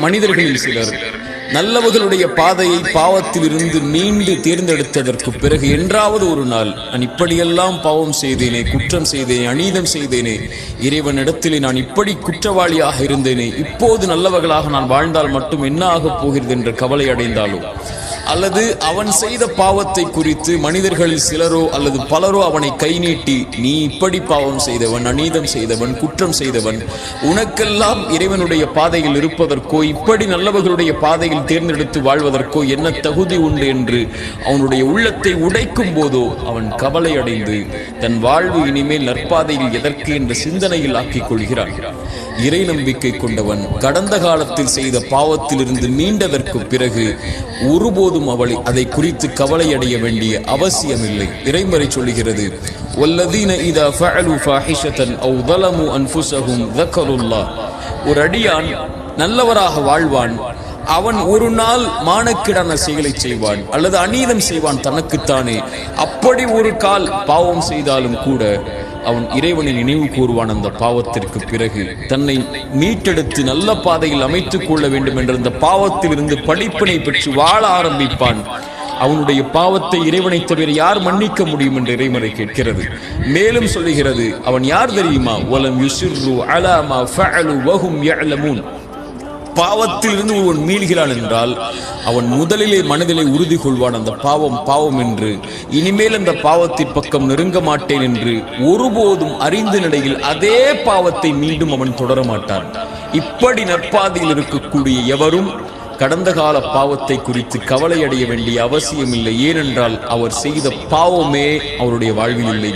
மனிதர்களில் சிலர் நல்லவர்களுடைய பாதையை பாவத்தில் இருந்து மீண்டு தேர்ந்தெடுத்ததற்கு பிறகு என்றாவது ஒரு நாள் நான் இப்படியெல்லாம் பாவம் செய்தேனே, குற்றம் செய்தேனே, அநீதம் செய்தேனே, இறைவனிடத்திலே நான் இப்படி குற்றவாளியாக இருந்தேனே, இப்போது நல்லவர்களாக நான் வாழ்ந்தால் மட்டும் என்ன ஆகப் போகிறது என்ற கவலை அடைந்தாலோ, அல்லது அவன் செய்த பாவத்தை குறித்து மனிதர்களில் சிலரோ அல்லது பலரோ அவனை கை நீட்டி நீ இப்படி பாவம் செய்தவன், அநீதம் செய்தவன், குற்றம் செய்தவன், உனக்கெல்லாம் இறைவனுடைய பாதையில் இருப்பதற்கோ இப்படி நல்லவர்களுடைய பாதையில் தேர்ந்தெடுத்து வாழ்வதற்கோ என்ன தகுதி உண்டு என்று அவனுடைய உள்ளத்தை உடைக்கும் போதோ அவன் கவலை அடைந்து தன் வாழ்வு இனிமேல் நற்பாதையில் எதற்கு என்ற சிந்தனையில் ஆக்கிக் கொள்கிறான். இறை நம்பிக்கை கொண்டவன் கடந்த காலத்தில் செய்த பாவத்திலிருந்து மீண்டதற்கு பிறகு ஒருபோதும் அவளை அதை குறித்து கவலை அடைய வேண்டிய அவசியமில்லை. இறைமறை சொல்லுகிறது, வல்லதீன இதா ஃபஅலு ஃபாஹிஷதன் அவ் ظلموا انفسهم ذكروا الله. ஒரு அடியான் நல்லவராக வாழ்வான், அவன் ஒரு நாள் மானக்கிடான செயலை செய்வான் அல்லது அநீதம் செய்வான் தனக்குத்தானே. அப்படி ஒரு கால் பாவம் செய்தாலும் கூட அவன் இறைவனை நினைவு கூறுவான். அந்த பாவத்திற்கு பிறகு தன்னை மீட்டெடுத்து நல்ல பாதையில் அமைத்துக் கொள்ள வேண்டும் என்ற அந்த பாவத்தில் இருந்து படிப்பினை பெற்று வாழ ஆரம்பிப்பான். அவனுடைய பாவத்தை இறைவனை தவிர யார் மன்னிக்க முடியும் என்று இறைமறை கேட்கிறது. மேலும் சொல்லுகிறது, அவன் யார் தெரியுமா? வலம் யுஸிர்ரு அலா மா ஃபஅலு வஹும் யஅலமூன். பாவத்தில் இருந்து ஒருவன் மீள்கிறான் என்றால் அவன் முதலிலே மனதிலே உறுதி கொள்வான், அந்த பாவம் பாவம் என்று, இனிமேல் அந்த பாவத்தின் பக்கம் நெருங்க மாட்டேன் என்று ஒருபோதும் அறிந்த நிலையில் அதே பாவத்தை மீண்டும் அவன் தொடர மாட்டான். இப்படி நற்பாதையில் இருக்கக்கூடிய எவரும் கடந்த கால பாவத்தை குறித்து கவலை அடைய வேண்டிய அவசியம் இல்லை. ஏனென்றால் அவர் செய்த பாவமே அவருடைய வாழ்வில் இல்லை.